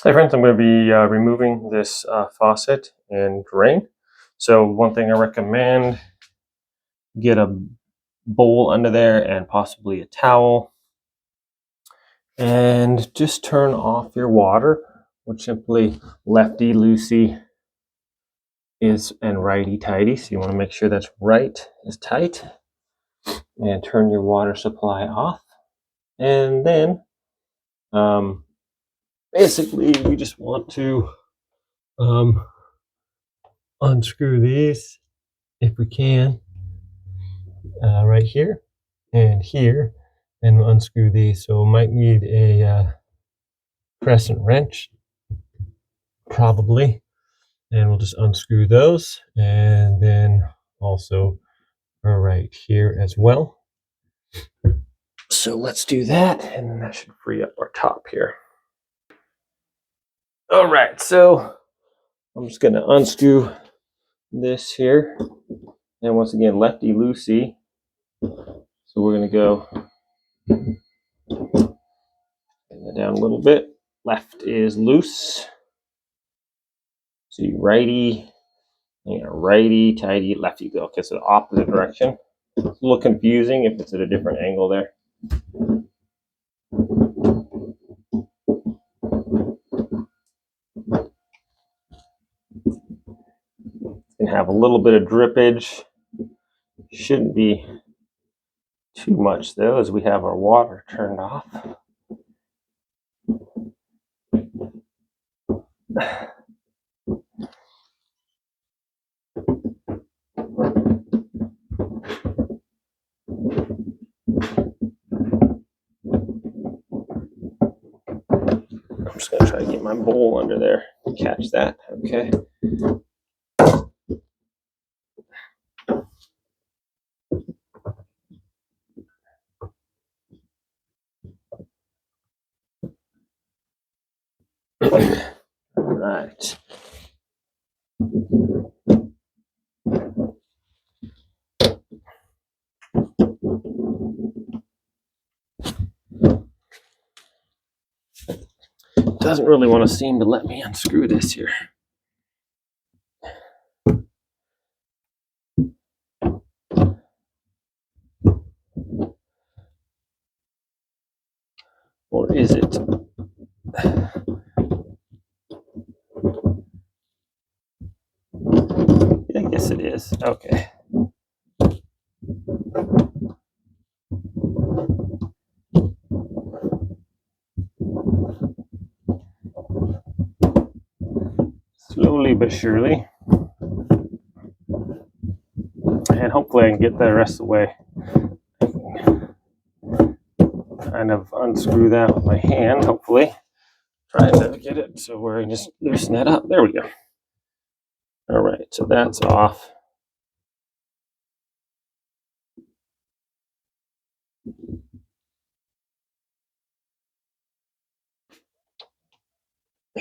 Hey friends, I'm going to be removing this faucet and drain. So one thing I recommend, get a bowl under there and possibly a towel, and just turn off your water, which simply lefty-loosey is and righty-tighty. So you want to make sure that's right is tight, and turn your water supply off. And then basically we just want to unscrew these if we can, right here and here, and we'll unscrew these. So we might need a crescent wrench probably, and we'll just unscrew those, and then also right here as well. So let's do that, and then that should free up our top here. All right, so I'm just going to unscrew this here, and once again lefty-loosey. So we're going to go down a little bit. Left is loose. So you righty, righty-tighty, lefty go. Okay, so the opposite direction. It's a little confusing if it's at a different angle there. Can have a little bit of drippage. Shouldn't be too much though, as we have our water turned off. I'm just going to try to get my bowl under there to catch that. Okay. All right. Doesn't really want to seem to let me unscrew this here. Or is it? I guess it is. Okay. Slowly but surely. And hopefully I can get the rest of the way. Kind of unscrew that with my hand, hopefully. Try to get it so where I can just loosen that up. There we go. All right, so that's off.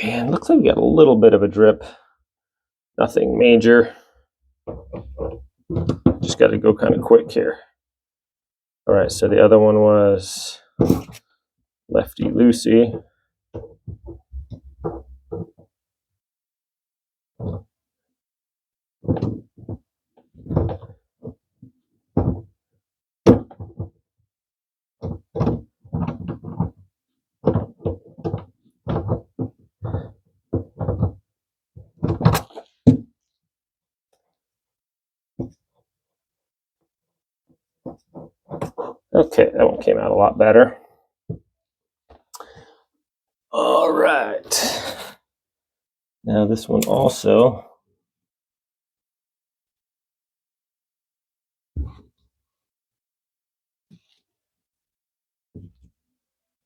And looks like we got a little bit of a drip. Nothing major. Just got to go kind of quick here. All right, so the other one was lefty-loosey. Okay, that one came out a lot better. All right. Now this one also.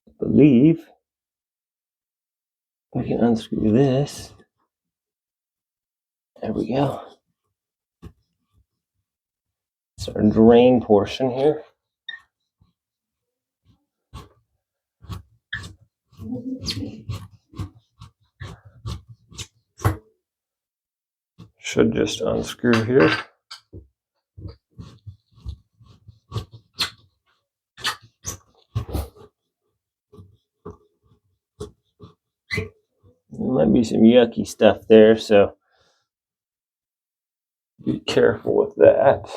I believe we can unscrew this. There we go. It's our drain portion here. Should just unscrew here. There might be some yucky stuff there, so be careful with that.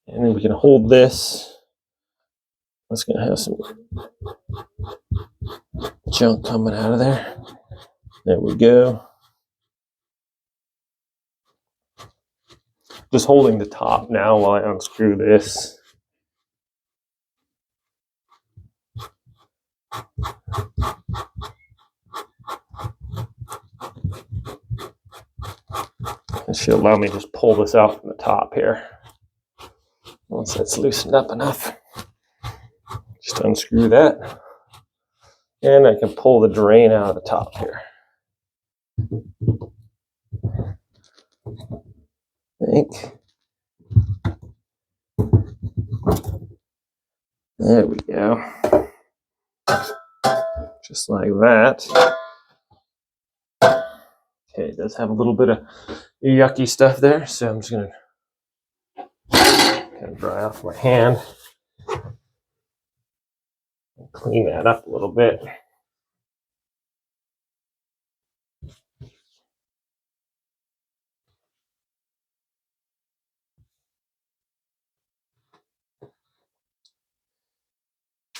And then we can hold this. It's going to have some junk coming out of there. There we go. Just holding the top now while I unscrew this. It should allow me to just pull this out from the top here. Once that's loosened up enough, just unscrew that. And I can pull the drain out of the top here. I think. There we go. Just like that. Okay, it does have a little bit of yucky stuff there, so I'm just going to kind of dry off my hand. Clean that up a little bit.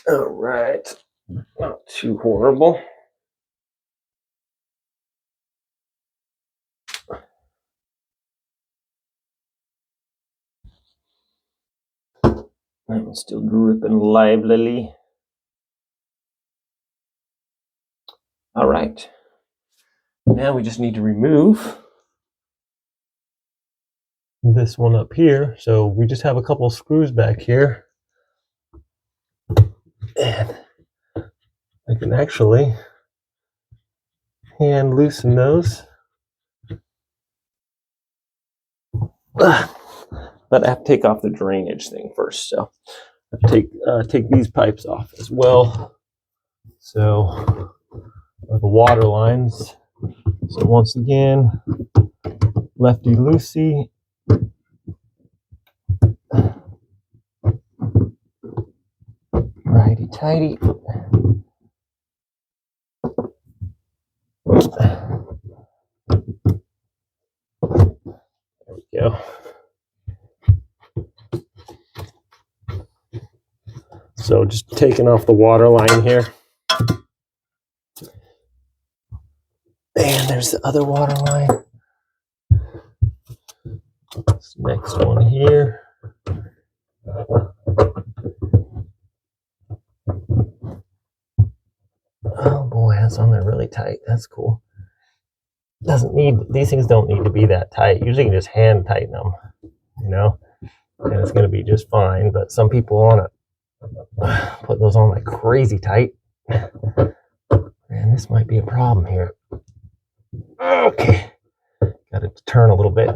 All right, not too horrible. That one's still dripping livelily. All right, now we just need to remove this one up here. So we just have a couple of screws back here. And I can actually hand loosen those. But I have to take off the drainage thing first. So I have to take these pipes off as well. So the water lines. So once again, lefty loosey. Righty tighty. There we go. So just taking off the water line here. And there's the other water line. This next one here. Oh boy, that's on there really tight. That's cool. These things don't need to be that tight. Usually you can just hand tighten them, you know, and it's going to be just fine. But some people want to put those on like crazy tight. And this might be a problem here. Okay. Got to turn a little bit.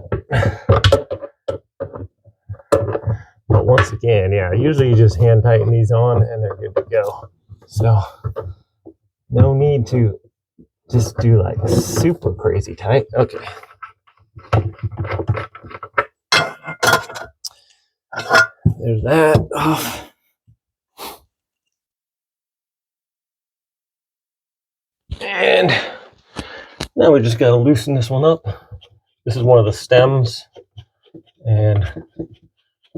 But once again, yeah, usually you just hand tighten these on and they're good to go. So no need to just do like super crazy tight. Okay. There's that off. And now we just got to loosen this one up. This is one of the stems. And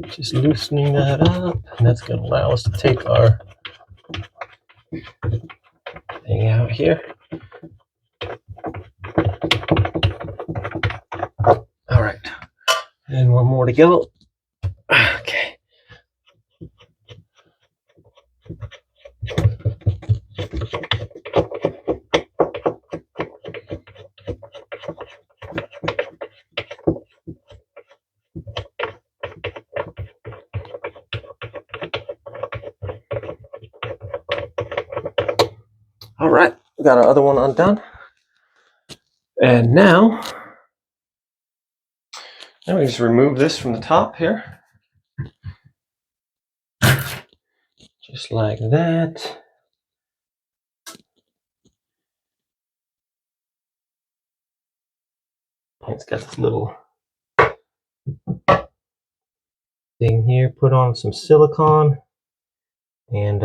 just loosening that up. And that's going to allow us to take our thing out here. All right. And one more to go. Okay. All right, we got our other one undone. And now we just remove this from the top here. Just like that. It's got this little thing here. Put on some silicone and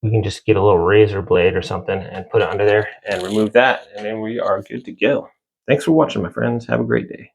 we can just get a little razor blade or something and put it under there and remove that, and then we are good to go. Thanks for watching, my friends. Have a great day.